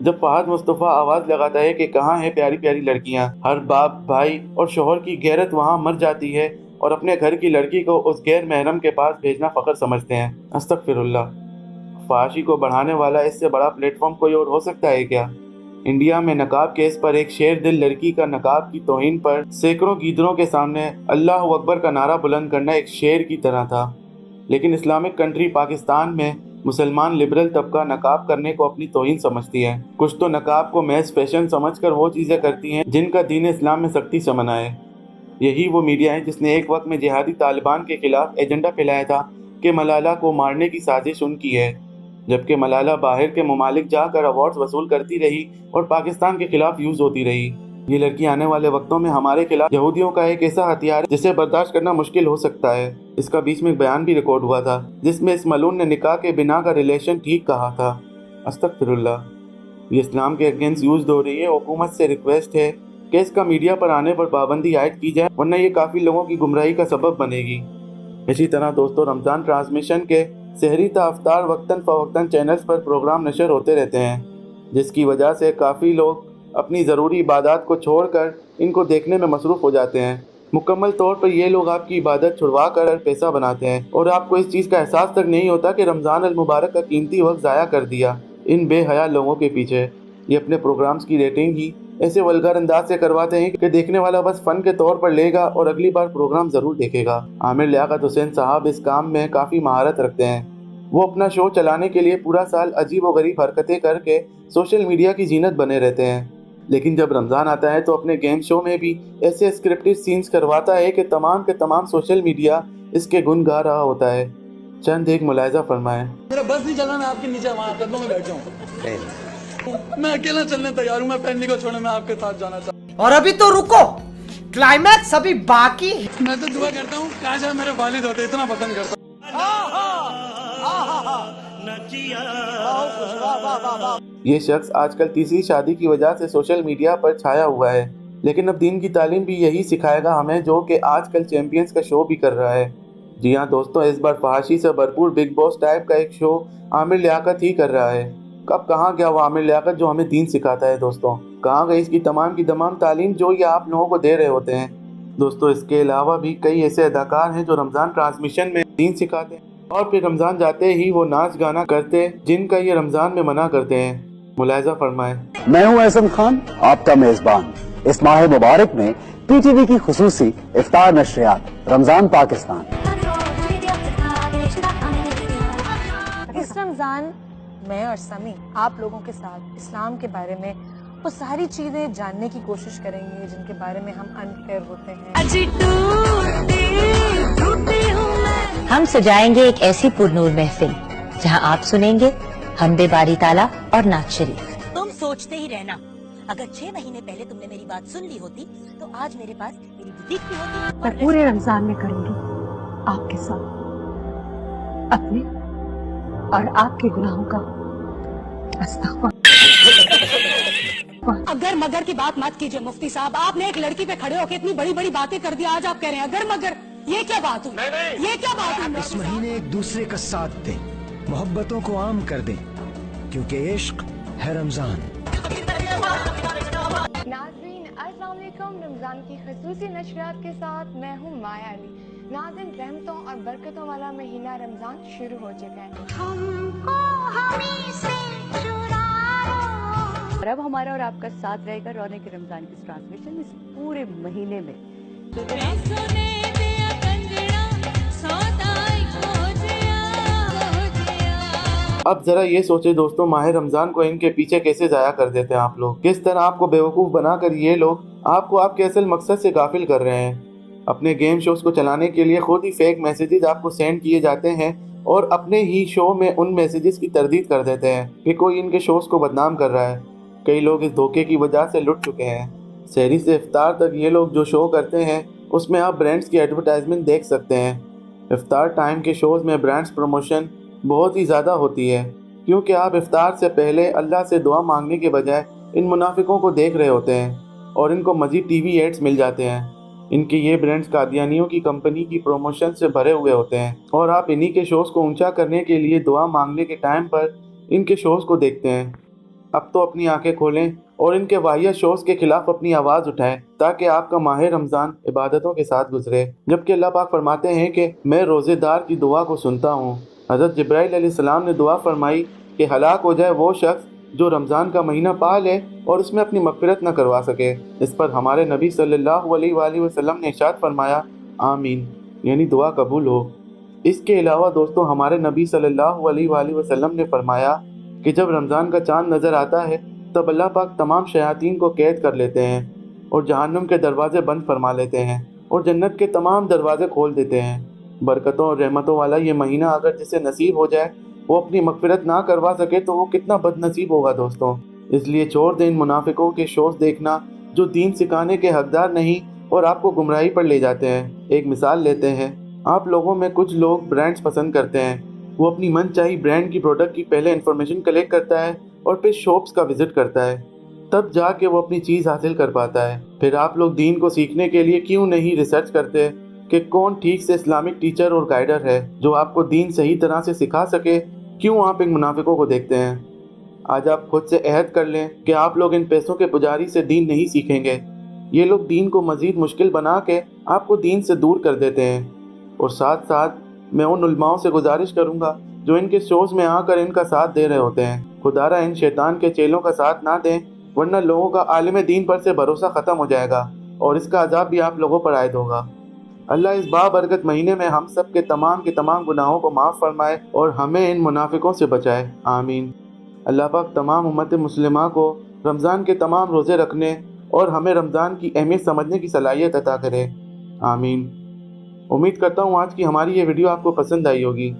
جب فہد مصطفیٰ آواز لگاتا ہے کہ کہاں ہے پیاری پیاری لڑکیاں، ہر باپ، بھائی اور شوہر کی غیرت وہاں مر جاتی ہے اور اپنے گھر کی لڑکی کو اس غیر محرم کے پاس بھیجنا فخر سمجھتے ہیں۔ استغفر اللہ۔ فحاشی کو بڑھانے والا اس سے بڑا پلیٹ فارم کوئی اور ہو سکتا ہے کیا؟ انڈیا میں نقاب کیس پر ایک شیر دل لڑکی کا نقاب کی توہین پر سینکڑوں گیدڑوں کے سامنے اللہ اکبر کا نعرہ بلند کرنا ایک شیر کی طرح تھا، لیکن اسلامک کنٹری پاکستان میں مسلمان لبرل طبقہ نقاب کرنے کو اپنی توہین سمجھتی ہے۔ کچھ تو نقاب کو محض فیشن سمجھ کر وہ چیزیں کرتی ہیں جن کا دین اسلام میں سختی سے منع ہے۔ یہی وہ میڈیا ہے جس نے ایک وقت میں جہادی طالبان کے خلاف ایجنڈا پھیلایا تھا کہ ملالہ کو مارنے کی سازش ان کی ہے، جبکہ ملالہ باہر کے ممالک جا کر ایوارڈز وصول کرتی رہی اور پاکستان کے خلاف یوز ہوتی رہی۔ یہ لڑکی آنے والے وقتوں میں ہمارے خلاف یہودیوں کا ایک ایسا ہتھیار ہے جسے برداشت کرنا مشکل ہو سکتا ہے۔ اس کا بیچ میں ایک بیان بھی ریکارڈ ہوا تھا جس میں اس ملعون نے نکاح کے بنا کا ریلیشن ٹھیک کہا تھا۔ استغفر اللہ۔ یہ اسلام کے اگینسٹ یوز ہو رہی ہے۔ حکومت سے ریکویسٹ ہے کہ اس کا میڈیا پر آنے پر پابندی عائد کی جائے، ورنہ یہ کافی لوگوں کی گمراہی کا سبب بنے گی۔ اسی طرح دوستو، رمضان ٹرانسمیشن کے سحری تا افطار وقتاً فوقتاً چینلز پر پروگرام نشر ہوتے رہتے ہیں، جس کی وجہ سے کافی لوگ اپنی ضروری عبادات کو چھوڑ کر ان کو دیکھنے میں مصروف ہو جاتے ہیں۔ مکمل طور پر یہ لوگ آپ کی عبادت چھڑوا کر پیسہ بناتے ہیں اور آپ کو اس چیز کا احساس تک نہیں ہوتا کہ رمضان المبارک کا قیمتی وقت ضائع کر دیا ان بے حیا لوگوں کے پیچھے۔ یہ اپنے پروگرامز کی ریٹنگ ہی ایسے ولگر انداز سے کرواتے ہیں کہ دیکھنے والا بس فن کے طور پر لے گا اور اگلی بار پروگرام ضرور دیکھے گا۔ عامر لیاقت حسین صاحب اس کام میں کافی مہارت رکھتے ہیں۔ وہ اپنا شو چلانے کے لیے پورا سال عجیب و غریب حرکتیں کر کے سوشل میڈیا کی زینت بنے رہتے ہیں، لیکن جب رمضان آتا ہے تو اپنے گیم شو میں بھی ایسے اسکرپٹڈ سینز کرواتا ہے کہ تمام کے تمام سوشل میڈیا اس کے گن گا رہا ہوتا ہے۔ چند ایک ملاحظہ فرمائیں۔ میرا بس نہیں چلنا، میں آپ کے نیچے وہاں قدموں میں بیٹھ جاؤں۔ میں اکیلا چلنے تیار ہوں، میں فیملی کو چھوڑنے میں آپ کے ساتھ جانا چاہتا ہوں۔ اور ابھی تو رکو، کلائمیکس ابھی باقی۔ میں تو دعا کرتا ہوں کاش میرے والد ہوتے، اتنا پسند کرتا ہوں۔ یہ شخص آج کل تیسری شادی کی وجہ سے سوشل میڈیا پر چھایا ہوا ہے، لیکن اب دین کی تعلیم بھی یہی سکھائے گا ہمیں جو کہ آج کل چیمپئنز کا شو بھی کر رہا ہے۔ جی ہاں دوستوں، اس بار فحاشی سے بھرپور بگ باس ٹائپ کا ایک شو عامر لیاقت ہی کر رہا ہے۔ کب کہاں گیا وہ عامر لیاقت جو ہمیں دین سکھاتا ہے دوستوں؟ کہاں گئی اس کی تمام تعلیم جو یہ آپ لوگوں کو دے رہے ہوتے ہیں؟ دوستوں، اس کے علاوہ بھی کئی ایسے اداکار ہیں جو رمضان ٹرانسمیشن میں دین سکھاتے ہیں اور پھر رمضان جاتے ہی وہ ناچ گانا کرتے جن کا یہ رمضان میں منع کرتے ہیں۔ ملاحظہ فرمائیں۔ میں ہوں احسن خان، آپ کا میزبان۔ اس ماہ مبارک میں پی ٹی وی کی خصوصی افطار نشریات رمضان پاکستان۔ اس رمضان میں اور سمی آپ لوگوں کے ساتھ اسلام کے بارے میں وہ ساری چیزیں جاننے کی کوشش کریں گے جن کے بارے میں ہم انفیئر ہوتے ہیں۔ ہم سجائیں گے ایک ایسی پرنور محفل جہاں آپ سنیں گے حمد باری تعالیٰ اور نعت شریف۔ تم سوچتے ہی رہنا، اگر 6 مہینے پہلے تم نے میری بات سن لی ہوتی تو آج میرے پاس میری بوتیک بھی ہوتی۔ میں پورے رمضان میں کروں گی آپ کے ساتھ اپنے اور آپ کے گناہوں کا استغفار۔ اگر مگر کی بات مت کیجئے مفتی صاحب، آپ نے ایک لڑکی پہ کھڑے ہو کے اتنی بڑی بڑی باتیں کر دی، آج آپ کہہ رہے ہیں اگر مگر۔ یہ کیا بات ہوئی؟ یہ کیا بات ہوئی؟ اس مہینے ایک دوسرے کا ساتھ دیں، محبتوں کو عام کر دیں، کیونکہ عشق ہے رمضان۔ ناظرین السلام علیکم، رمضان کی خصوصی نشریات کے ساتھ میں ہوں مایا علی۔ ناظرین، رحمتوں اور برکتوں والا مہینہ رمضان شروع ہو چکا ہے۔ ہم کو ہمیں سے چرا لو۔ اور اب ہمارا اور آپ کا ساتھ رہے گا رونق رمضان کی ٹرانسمیشن اس پورے مہینے میں۔ اب ذرا یہ سوچے دوستوں، ماہ رمضان کو ان کے پیچھے کیسے ضائع کر دیتے ہیں آپ لوگ؟ کس طرح آپ کو بیوقوف بنا کر یہ لوگ آپ کو آپ کے اصل مقصد سے غافل کر رہے ہیں۔ اپنے گیم شوز کو چلانے کے لیے خود ہی فیک میسیجز آپ کو سینڈ کیے جاتے ہیں اور اپنے ہی شو میں ان میسیجز کی تردید کر دیتے ہیں کہ کوئی ان کے شوز کو بدنام کر رہا ہے۔ کئی لوگ اس دھوکے کی وجہ سے لٹ چکے ہیں۔ سحری سے افطار تک یہ لوگ جو شو کرتے ہیں اس میں آپ برانڈز کی ایڈورٹائزمنٹ دیکھ سکتے ہیں۔ افطار ٹائم کے شوز میں برانڈز پروموشن بہت ہی زیادہ ہوتی ہے، کیونکہ آپ افطار سے پہلے اللہ سے دعا مانگنے کے بجائے ان منافقوں کو دیکھ رہے ہوتے ہیں اور ان کو مزید ٹی وی ایڈز مل جاتے ہیں۔ ان کے یہ برانڈز قادیانیوں کی کمپنی کی پروموشن سے بھرے ہوئے ہوتے ہیں اور آپ انہی کے شوز کو اونچا کرنے کے لیے دعا مانگنے کے ٹائم پر ان کے شوز کو دیکھتے ہیں۔ اب تو اپنی آنکھیں کھولیں اور ان کے واہیہ شوز کے خلاف اپنی آواز اٹھائیں تاکہ آپ کا ماہ رمضان عبادتوں کے ساتھ گزرے۔ جبکہ اللہ پاک فرماتے ہیں کہ میں روزے دار کی دعا کو سنتا ہوں۔ حضرت جبرائیل علیہ السلام نے دعا فرمائی کہ ہلاک ہو جائے وہ شخص جو رمضان کا مہینہ پا لے اور اس میں اپنی مغفرت نہ کروا سکے۔ اس پر ہمارے نبی صلی اللہ علیہ وآلہ وسلم نے ارشاد فرمایا آمین، یعنی دعا قبول ہو۔ اس کے علاوہ دوستو، ہمارے نبی صلی اللہ علیہ وآلہ وسلم نے فرمایا کہ جب رمضان کا چاند نظر آتا ہے تب اللہ پاک تمام شیاطین کو قید کر لیتے ہیں اور جہنم کے دروازے بند فرما لیتے ہیں اور جنت کے تمام دروازے کھول دیتے ہیں۔ برکتوں اور رحمتوں والا یہ مہینہ اگر جسے نصیب ہو جائے وہ اپنی مغفرت نہ کروا سکے تو وہ کتنا بد نصیب ہوگا دوستوں۔ اس لیے چھوڑ دیں ان منافقوں کے شوز دیکھنا جو دین سکھانے کے حقدار نہیں اور آپ کو گمراہی پر لے جاتے ہیں۔ ایک مثال لیتے ہیں، آپ لوگوں میں کچھ لوگ برانڈز پسند کرتے ہیں، وہ اپنی من چاہی برانڈ کی پروڈکٹ کی پہلے انفارمیشن کلیکٹ کرتا ہے اور پھر شاپس کا وزٹ کرتا ہے، تب جا کے وہ اپنی چیز حاصل کر پاتا ہے۔ پھر آپ لوگ دین کو سیکھنے کے لیے کیوں نہیں ریسرچ کرتے کہ کون ٹھیک سے اسلامک ٹیچر اور گائیڈر ہے جو آپ کو دین صحیح طرح سے سکھا سکے؟ کیوں آپ ان منافقوں کو دیکھتے ہیں؟ آج آپ خود سے عہد کر لیں کہ آپ لوگ ان پیسوں کے پجاری سے دین نہیں سیکھیں گے۔ یہ لوگ دین کو مزید مشکل بنا کے آپ کو دین سے دور کر دیتے ہیں۔ اور ساتھ ساتھ میں ان علماؤں سے گزارش کروں گا جو ان کے شوز میں آ کر ان کا ساتھ دے رہے ہوتے ہیں، خدا را ان شیطان کے چیلوں کا ساتھ نہ دیں، ورنہ لوگوں کا عالم دین پر سے بھروسہ ختم ہو جائے گا اور اس کا عذاب بھی آپ لوگوں پر عائد ہوگا۔ اللہ اس بابرکت مہینے میں ہم سب کے تمام گناہوں کو معاف فرمائے اور ہمیں ان منافقوں سے بچائے، آمین۔ اللہ پاک تمام امت مسلمہ کو رمضان کے تمام روزے رکھنے اور ہمیں رمضان کی اہمیت سمجھنے کی صلاحیت عطا کرے، آمین۔ امید کرتا ہوں آج کی ہماری یہ ویڈیو آپ کو پسند آئی ہوگی۔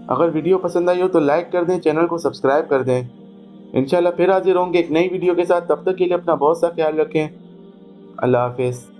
اگر ویڈیو پسند آئی ہو تو لائک کر دیں، چینل کو سبسکرائب کر دیں۔ انشاءاللہ پھر حاضر ہوں گے ایک نئی ویڈیو کے ساتھ، تب تک کے لیے اپنا بہت سا خیال رکھیں۔ اللہ حافظ۔